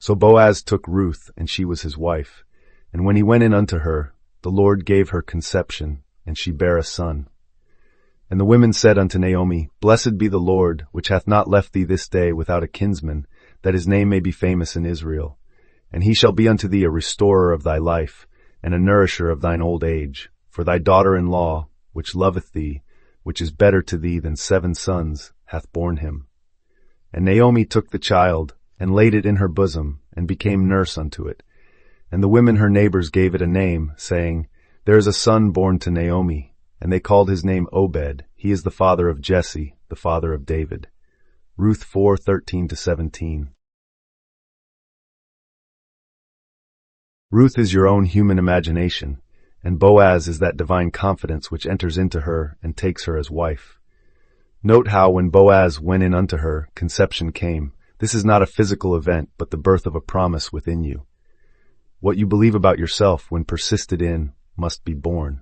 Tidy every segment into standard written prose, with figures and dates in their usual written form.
So Boaz took Ruth, and she was his wife. And when he went in unto her, the Lord gave her conception, and she bare a son. And the women said unto Naomi, Blessed be the Lord, which hath not left thee this day without a kinsman, that his name may be famous in Israel. And he shall be unto thee a restorer of thy life, and a nourisher of thine old age. For thy daughter-in-law, which loveth thee, which is better to thee than 7 sons, hath borne him. And Naomi took the child, and laid it in her bosom, and became nurse unto it. And the women her neighbors gave it a name, saying, There is a son born to Naomi. And they called his name Obed. He is the father of Jesse, the father of David. Ruth 4:13-17. Ruth is your own human imagination, and Boaz is that divine confidence which enters into her and takes her as wife. Note how when Boaz went in unto her, conception came. This is not a physical event, but the birth of a promise within you. What you believe about yourself, when persisted in, must be born.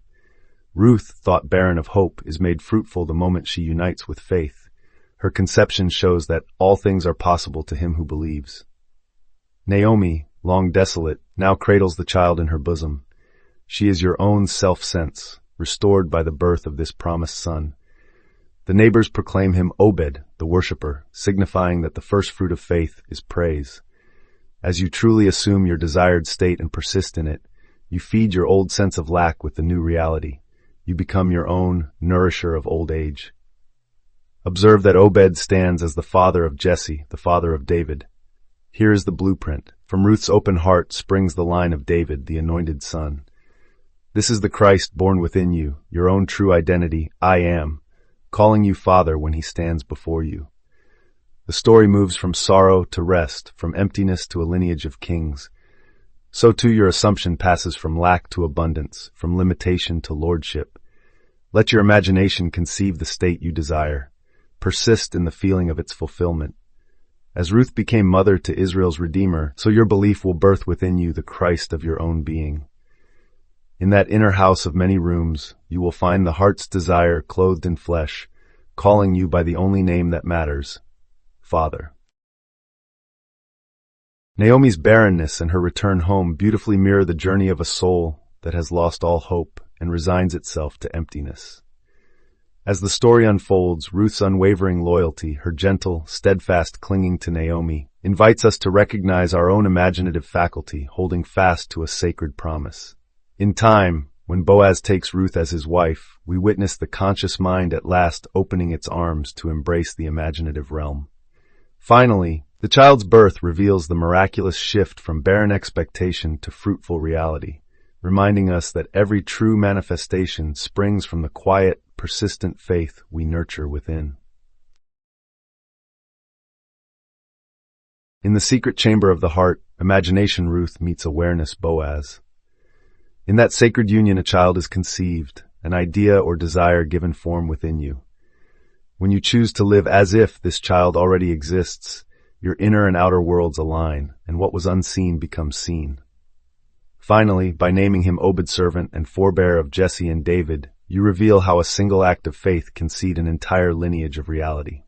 Ruth, thought barren of hope, is made fruitful the moment she unites with faith. Her conception shows that all things are possible to him who believes. Naomi, long desolate, now cradles the child in her bosom. She is your own self-sense, restored by the birth of this promised son. The neighbors proclaim him Obed, the worshipper, signifying that the first fruit of faith is praise. As you truly assume your desired state and persist in it, you feed your old sense of lack with the new reality. You become your own nourisher of old age. Observe that Obed stands as the father of Jesse, the father of David. Here is the blueprint. From Ruth's open heart springs the line of David, the anointed son. This is the Christ born within you, your own true identity, I am, calling you Father when he stands before you. The story moves from sorrow to rest, from emptiness to a lineage of kings. So too your assumption passes from lack to abundance, from limitation to lordship. Let your imagination conceive the state you desire. Persist in the feeling of its fulfillment. As Ruth became mother to Israel's Redeemer, so your belief will birth within you the Christ of your own being. In that inner house of many rooms, you will find the heart's desire clothed in flesh, calling you by the only name that matters, Father. Naomi's barrenness and her return home beautifully mirror the journey of a soul that has lost all hope and resigns itself to emptiness. As the story unfolds, Ruth's unwavering loyalty, her gentle, steadfast clinging to Naomi, invites us to recognize our own imaginative faculty, holding fast to a sacred promise. In time, when Boaz takes Ruth as his wife, we witness the conscious mind at last opening its arms to embrace the imaginative realm. Finally, the child's birth reveals the miraculous shift from barren expectation to fruitful reality, reminding us that every true manifestation springs from the quiet, persistent faith we nurture within. In the secret chamber of the heart, imagination Ruth meets awareness Boaz. In that sacred union a child is conceived, an idea or desire given form within you. When you choose to live as if this child already exists, your inner and outer worlds align, and what was unseen becomes seen. Finally, by naming him Obed's servant and forebearer of Jesse and David, you reveal how a single act of faith can seed an entire lineage of reality.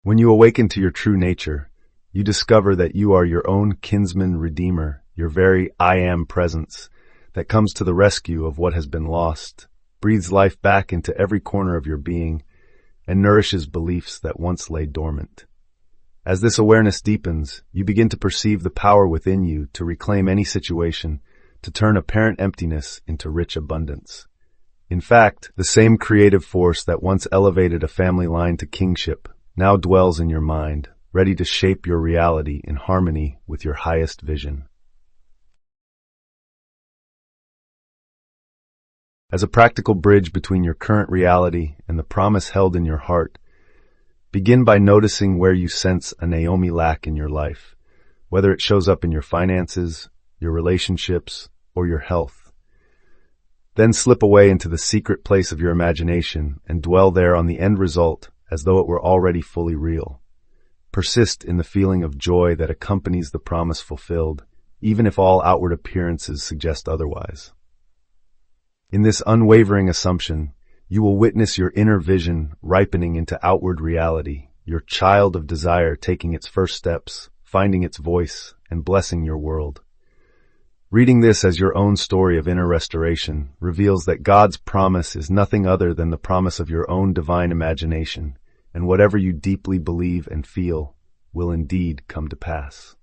When you awaken to your true nature, you discover that you are your own kinsman redeemer, your very I am presence that comes to the rescue of what has been lost, breathes life back into every corner of your being, and nourishes beliefs that once lay dormant. As this awareness deepens, you begin to perceive the power within you to reclaim any situation, to turn apparent emptiness into rich abundance. In fact, the same creative force that once elevated a family line to kingship now dwells in your mind, ready to shape your reality in harmony with your highest vision. As a practical bridge between your current reality and the promise held in your heart, begin by noticing where you sense a Naomi lack in your life, whether it shows up in your finances, your relationships, or your health. Then slip away into the secret place of your imagination and dwell there on the end result as though it were already fully real. Persist in the feeling of joy that accompanies the promise fulfilled, even if all outward appearances suggest otherwise. In this unwavering assumption, you will witness your inner vision ripening into outward reality, your child of desire taking its first steps, finding its voice, and blessing your world. Reading this as your own story of inner restoration reveals that God's promise is nothing other than the promise of your own divine imagination, and whatever you deeply believe and feel will indeed come to pass.